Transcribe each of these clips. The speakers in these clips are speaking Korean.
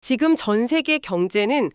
지금 전 세계 경제는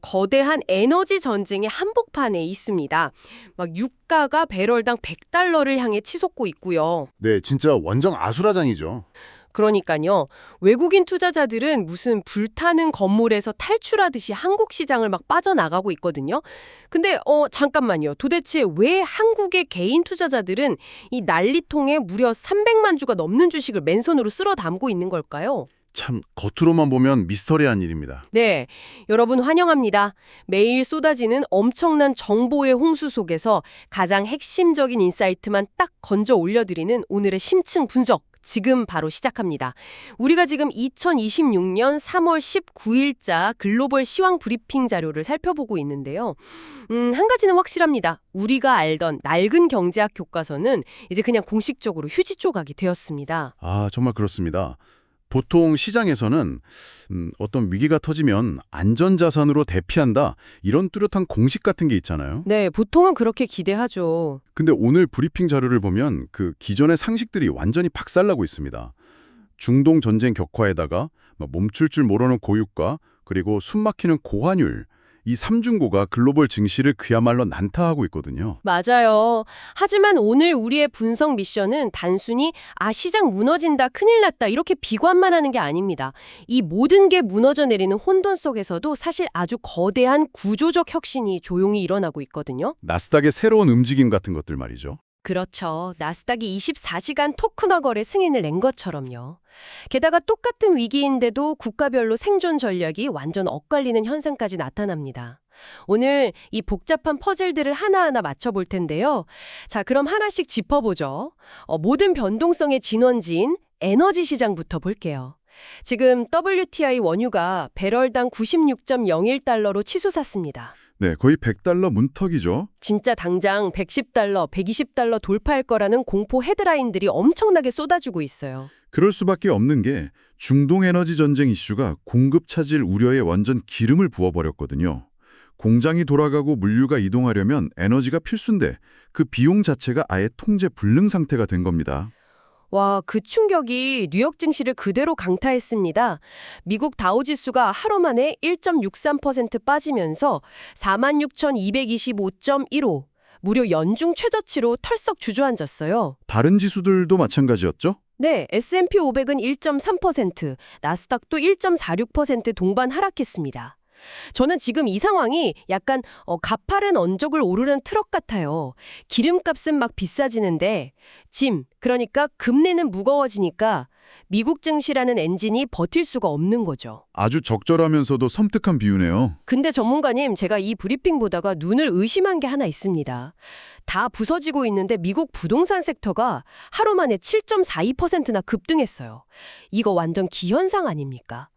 거대한 에너지 전쟁의 한복판에 있습니다. 막 유가가 배럴당 100달러를 향해 치솟고 있고요. 네, 진짜 원정 아수라장이죠. 그러니까요. 외국인 투자자들은 무슨 불타는 건물에서 탈출하듯이 한국 시장을 막 빠져나가고 있거든요. 근데 잠깐만요. 도대체 왜 한국의 개인 투자자들은 이 난리통에 무려 300만 주가 넘는 주식을 맨손으로 쓸어 담고 있는 걸까요? 참 겉으로만 보면 미스터리한 일입니다. 네, 여러분 환영합니다. 매일 쏟아지는 엄청난 정보의 홍수 속에서 가장 핵심적인 인사이트만 딱 건져 올려드리는 오늘의 심층 분석. 지금 바로 시작합니다. 우리가 지금 2026년 3월 19일자 글로벌 시황 브리핑 자료를 살펴보고 있는데요. 한 가지는 확실합니다. 우리가 알던 낡은 경제학 교과서는 이제 그냥 공식적으로 휴지 조각이 되었습니다. 아, 정말 그렇습니다. 보통 시장에서는 어떤 위기가 터지면 안전자산으로 대피한다 이런 뚜렷한 공식 같은 게 있잖아요. 네, 보통은 그렇게 기대하죠. 근데 오늘 브리핑 자료를 보면 그 기존의 상식들이 완전히 박살나고 있습니다. 중동 전쟁 격화에다가 멈출 줄 모르는 고유가 그리고 숨막히는 고환율 이 삼중고가 글로벌 증시를 그야말로 난타하고 있거든요. 맞아요. 하지만 오늘 우리의 분석 미션은 단순히 시장 무너진다, 큰일 났다 이렇게 비관만 하는 게 아닙니다. 이 모든 게 무너져 내리는 혼돈 속에서도 사실 아주 거대한 구조적 혁신이 조용히 일어나고 있거든요. 나스닥의 새로운 움직임 같은 것들 말이죠. 그렇죠. 나스닥이 24시간 토큰화 거래 승인을 낸 것처럼요. 게다가 똑같은 위기인데도 국가별로 생존 전략이 완전 엇갈리는 현상까지 나타납니다. 오늘 이 복잡한 퍼즐들을 하나하나 맞춰볼 텐데요. 자, 그럼 하나씩 짚어보죠. 모든 변동성의 진원지인 에너지 시장부터 볼게요. 지금 WTI 원유가 배럴당 96.01달러로 치솟았습니다. 네, 거의 100달러 문턱이죠. 진짜 당장 110달러, 120달러 돌파할 거라는 공포 헤드라인들이 엄청나게 쏟아지고 있어요. 그럴 수밖에 없는 게 중동 에너지 전쟁 이슈가 공급 차질 우려에 완전 기름을 부어버렸거든요. 공장이 돌아가고 물류가 이동하려면 에너지가 필수인데 그 비용 자체가 아예 통제 불능 상태가 된 겁니다. 와, 그 충격이 뉴욕 증시를 그대로 강타했습니다. 미국 다우지수가 하루 만에 1.63% 빠지면서 46,225.15, 무려 연중 최저치로 털썩 주저앉았어요. 다른 지수들도 마찬가지였죠? 네, S&P 500은 1.3%, 나스닥도 1.46% 동반 하락했습니다. 저는 지금 이 상황이 약간 가파른 언덕을 오르는 트럭 같아요. 기름값은 막 비싸지는데 그러니까 금리는 무거워지니까 미국 증시라는 엔진이 버틸 수가 없는 거죠. 아주 적절하면서도 섬뜩한 비유네요. 근데 전문가님, 제가 이 브리핑 보다가 눈을 의심한 게 하나 있습니다. 다 부서지고 있는데 미국 부동산 섹터가 하루 만에 7.42%나 급등했어요. 이거 완전 기현상 아닙니까?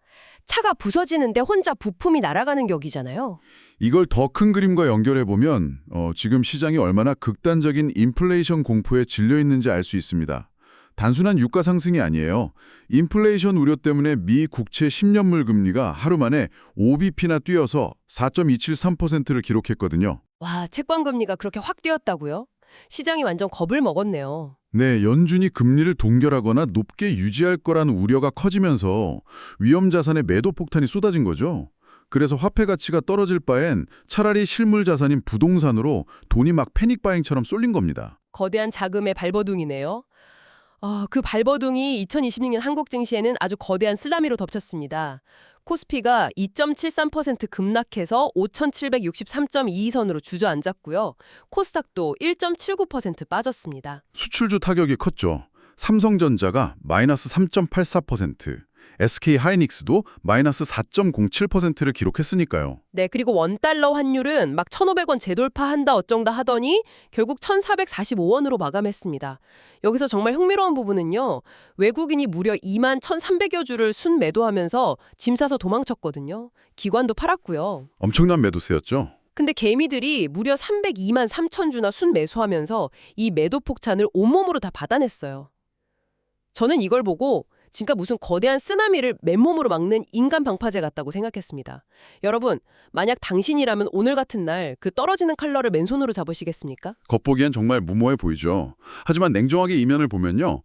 차가 부서지는데 혼자 부품이 날아가는 격이잖아요. 이걸 더 큰 그림과 연결해보면 지금 시장이 얼마나 극단적인 인플레이션 공포에 질려 있는지 알 수 있습니다. 단순한 유가 상승이 아니에요. 인플레이션 우려 때문에 미 국채 10년물 금리가 하루 만에 5bp나 뛰어서 4.273%를 기록했거든요. 와, 채권 금리가 그렇게 확 뛰었다고요? 시장이 완전 겁을 먹었네요. 네, 연준이 금리를 동결하거나 높게 유지할 거라는 우려가 커지면서 위험 자산의 매도 폭탄이 쏟아진 거죠. 그래서 화폐 가치가 떨어질 바엔 차라리 실물 자산인 부동산으로 돈이 막 패닉 바잉처럼 쏠린 겁니다. 거대한 자금의 발버둥이네요. 그 발버둥이 2026년 한국 증시에는 아주 거대한 쓰나미로 덮쳤습니다. 코스피가 2.73% 급락해서 5,763.22선으로 주저앉았고요. 코스닥도 1.79% 빠졌습니다. 수출주 타격이 컸죠. 삼성전자가 마이너스 3.84%, SK하이닉스도 마이너스 4.07%를 기록했으니까요. 네, 그리고 원달러 환율은 막 1,500원 재돌파한다 어쩐다 하더니 결국 1,445원으로 마감했습니다. 여기서 정말 흥미로운 부분은요. 외국인이 무려 21,300여 주를 순매도하면서 짐 싸서 도망쳤거든요. 기관도 팔았고요. 엄청난 매도세였죠. 근데 개미들이 무려 302만 3천 주나 순매수하면서 이 매도 폭탄을 온몸으로 다 받아냈어요. 저는 이걸 보고 진짜 무슨 거대한 쓰나미를 맨몸으로 막는 인간 방파제 같다고 생각했습니다. 여러분, 만약 당신이라면 오늘 같은 날 그 떨어지는 칼날을 맨손으로 잡으시겠습니까? 겉보기엔 정말 무모해 보이죠. 하지만 냉정하게 이면을 보면요.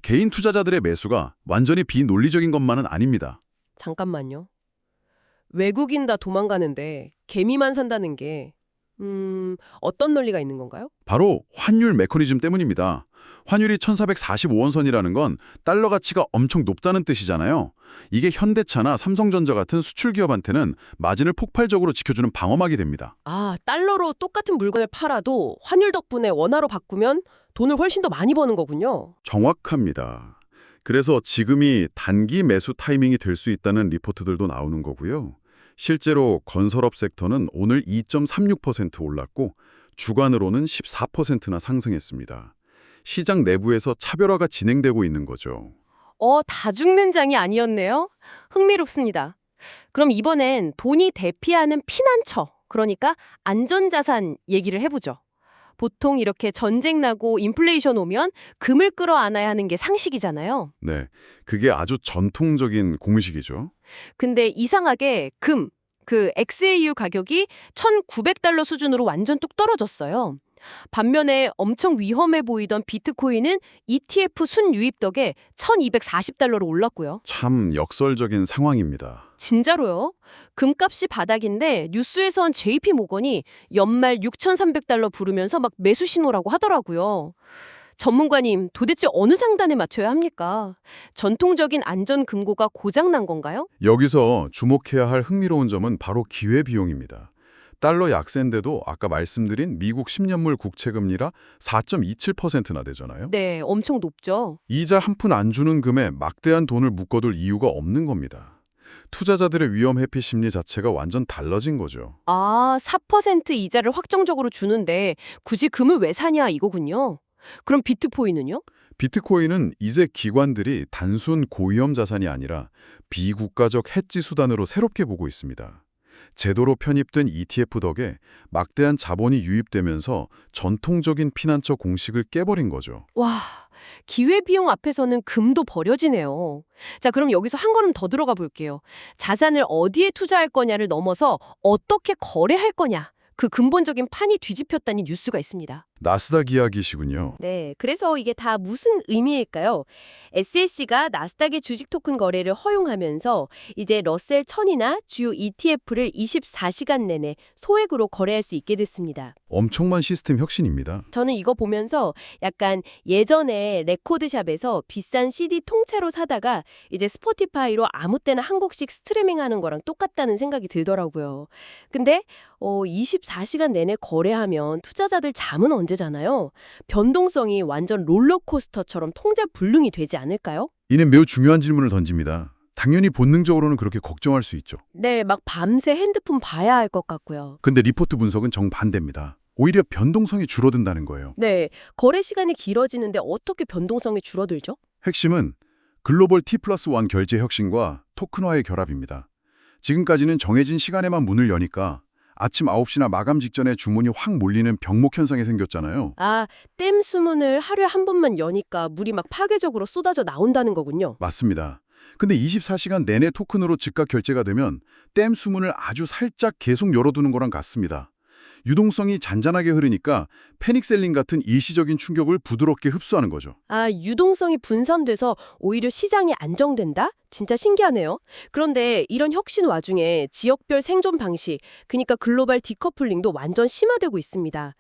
개인 투자자들의 매수가 완전히 비논리적인 것만은 아닙니다. 잠깐만요. 외국인 다 도망가는데 개미만 산다는 게 어떤 논리가 있는 건가요? 바로 환율 메커니즘 때문입니다. 환율이 1445원선이라는 건 달러 가치가 엄청 높다는 뜻이잖아요. 이게 현대차나 삼성전자 같은 수출 기업한테는 마진을 폭발적으로 지켜주는 방어막이 됩니다. 아, 달러로 똑같은 물건을 팔아도 환율 덕분에 원화로 바꾸면 돈을 훨씬 더 많이 버는 거군요. 정확합니다. 그래서 지금이 단기 매수 타이밍이 될 수 있다는 리포트들도 나오는 거고요. 실제로 건설업 섹터는 오늘 2.36% 올랐고 주간으로는 14%나 상승했습니다. 시장 내부에서 차별화가 진행되고 있는 거죠. 다 죽는 장이 아니었네요. 흥미롭습니다. 그럼 이번엔 돈이 대피하는 피난처, 그러니까 안전자산 얘기를 해보죠. 보통 이렇게 전쟁 나고 인플레이션 오면 금을 끌어안아야 하는 게 상식이잖아요. 네, 그게 아주 전통적인 공식이죠. 근데 이상하게 그 XAU 가격이 1,900달러 수준으로 완전 뚝 떨어졌어요. 반면에 엄청 위험해 보이던 비트코인은 ETF 순유입 덕에 1,240달러로 올랐고요. 참 역설적인 상황입니다. 진짜로요? 금값이 바닥인데 뉴스에선 JP 모건이 연말 6,300달러 부르면서 막 매수 신호라고 하더라고요. 전문가님, 도대체 어느 장단에 맞춰야 합니까? 전통적인 안전금고가 고장난 건가요? 여기서 주목해야 할 흥미로운 점은 바로 기회비용입니다. 달러 약세인데도 아까 말씀드린 미국 10년물 국채금리라 4.27%나 되잖아요. 네, 엄청 높죠. 이자 한 푼 안 주는 금에 막대한 돈을 묶어둘 이유가 없는 겁니다. 투자자들의 위험 회피 심리 자체가 완전 달라진 거죠. 아, 4% 이자를 확정적으로 주는데 굳이 금을 왜 사냐 이거군요. 그럼 비트코인은요? 비트코인은 이제 기관들이 단순 고위험 자산이 아니라 비국가적 해지 수단으로 새롭게 보고 있습니다. 제도로 편입된 ETF 덕에 막대한 자본이 유입되면서 전통적인 피난처 공식을 깨버린 거죠. 와, 기회비용 앞에서는 금도 버려지네요. 자, 그럼 여기서 한 걸음 더 들어가 볼게요. 자산을 어디에 투자할 거냐를 넘어서 어떻게 거래할 거냐. 그 근본적인 판이 뒤집혔다는 뉴스가 있습니다. 나스닥 이야기시군요. 네, 그래서 이게 다 무슨 의미일까요? SEC가 나스닥의 주식 토큰 거래를 허용하면서 이제 러셀 1000이나 주요 ETF를 24시간 내내 소액으로 거래할 수 있게 됐습니다. 엄청난 시스템 혁신입니다. 저는 이거 보면서 약간 예전에 레코드샵에서 비싼 CD 통째로 사다가 이제 스포티파이로 아무 때나 한 곡씩 스트리밍하는 거랑 똑같다는 생각이 들더라고요. 근데 24시간 내내 거래하면 투자자들 잠은 언제잖아요. 변동성이 완전 롤러코스터처럼 통제불능이 되지 않을까요? 이는 매우 중요한 질문을 던집니다. 당연히 본능적으로는 그렇게 걱정할 수 있죠. 네, 막 밤새 핸드폰 봐야 할 것 같고요. 근데 리포트 분석은 정반대입니다. 오히려 변동성이 줄어든다는 거예요. 네, 거래 시간이 길어지는데 어떻게 변동성이 줄어들죠? 핵심은 글로벌 T+1 결제 혁신과 토큰화의 결합입니다. 지금까지는 정해진 시간에만 문을 여니까 아침 9시나 마감 직전에 주문이 확 몰리는 병목 현상이 생겼잖아요. 아, 댐 수문을 하루에 한 번만 여니까 물이 막 파괴적으로 쏟아져 나온다는 거군요. 맞습니다. 근데 24시간 내내 토큰으로 즉각 결제가 되면 댐 수문을 아주 살짝 계속 열어두는 거랑 같습니다. 유동성이 잔잔하게 흐르니까 패닉셀링 같은 일시적인 충격을 부드럽게 흡수하는 거죠. 아, 유동성이 분산돼서 오히려 시장이 안정된다? 진짜 신기하네요. 그런데 이런 혁신 와중에 지역별 생존 방식, 그러니까 글로벌 디커플링도 완전 심화되고 있습니다.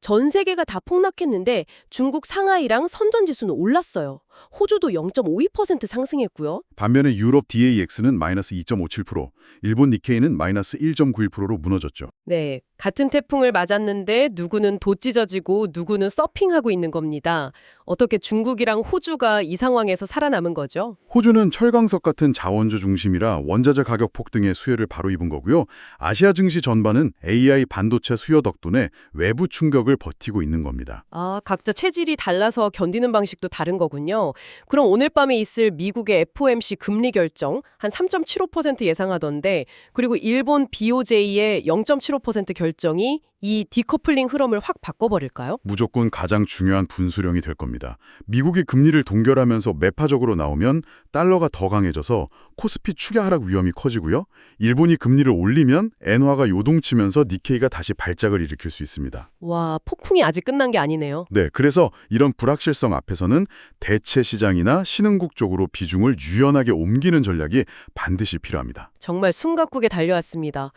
전 세계가 다 폭락했는데 중국 상하이랑 선전지수는 올랐어요. 호주도 0.52% 상승했고요. 반면에 유럽 DAX는 마이너스 2.57%, 일본 니케이는 마이너스 1.91%로 무너졌죠. 네, 같은 태풍을 맞았는데 누구는 돛 찢어지고 누구는 서핑하고 있는 겁니다. 어떻게 중국이랑 호주가 이 상황에서 살아남은 거죠? 호주는 철강석 같은 자원주 중심이라 원자재 가격 폭등의 수혜를 바로 입은 거고요. 아시아 증시 전반은 AI 반도체 수요 덕분에 외부 충격을 버티고 있는 겁니다. 아, 각자 체질이 달라서 견디는 방식도 다른 거군요. 그럼 오늘 밤에 있을 미국의 FOMC 금리 결정 한 3.75% 예상하던데, 그리고 일본 BOJ의 0.75% 결정이 이 디커플링 흐름을 확 바꿔버릴까요? 무조건 가장 중요한 분수령이 될 겁니다. 미국이 금리를 동결하면서 매파적으로 나오면 달러가 더 강해져서 코스피 추계 하락 위험이 커지고요. 일본이 금리를 올리면 엔화가 요동치면서 니케이가 다시 발작을 일으킬 수 있습니다. 와, 폭풍이 아직 끝난 게 아니네요. 네, 그래서 이런 불확실성 앞에서는 대체 시장이나 신흥국 쪽으로 비중을 유연하게 옮기는 전략이 반드시 필요합니다. 정말 숨가쁘게 달려왔습니다.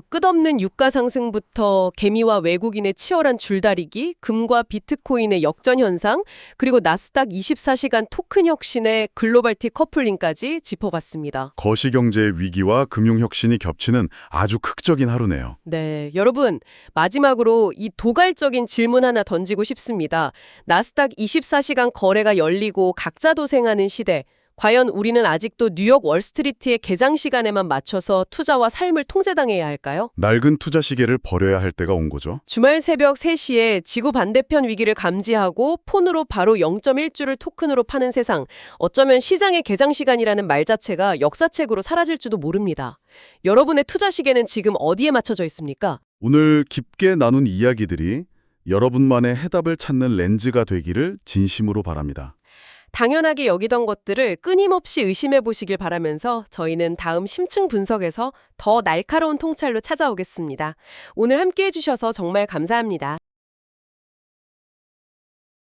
끝없는 유가 상승부터 개미와 외국인의 치열한 줄다리기, 금과 비트코인의 역전 현상, 그리고 나스닥 24시간 토큰 혁신의 글로벌티 커플링까지 짚어봤습니다. 거시경제의 위기와 금융혁신이 겹치는 아주 극적인 하루네요. 네, 여러분 마지막으로 이 도발적인 질문 하나 던지고 싶습니다. 나스닥 24시간 거래가 열리고 각자 도생하는 시대, 과연 우리는 아직도 뉴욕 월스트리트의 개장 시간에만 맞춰서 투자와 삶을 통제당해야 할까요? 낡은 투자 시계를 버려야 할 때가 온 거죠. 주말 새벽 3시에 지구 반대편 위기를 감지하고 폰으로 바로 0.1주를 토큰으로 파는 세상. 어쩌면 시장의 개장 시간이라는 말 자체가 역사책으로 사라질지도 모릅니다. 여러분의 투자 시계는 지금 어디에 맞춰져 있습니까? 오늘 깊게 나눈 이야기들이 여러분만의 해답을 찾는 렌즈가 되기를 진심으로 바랍니다. 당연하게 여기던 것들을 끊임없이 의심해 보시길 바라면서 저희는 다음 심층 분석에서 더 날카로운 통찰로 찾아오겠습니다. 오늘 함께해 주셔서 정말 감사합니다.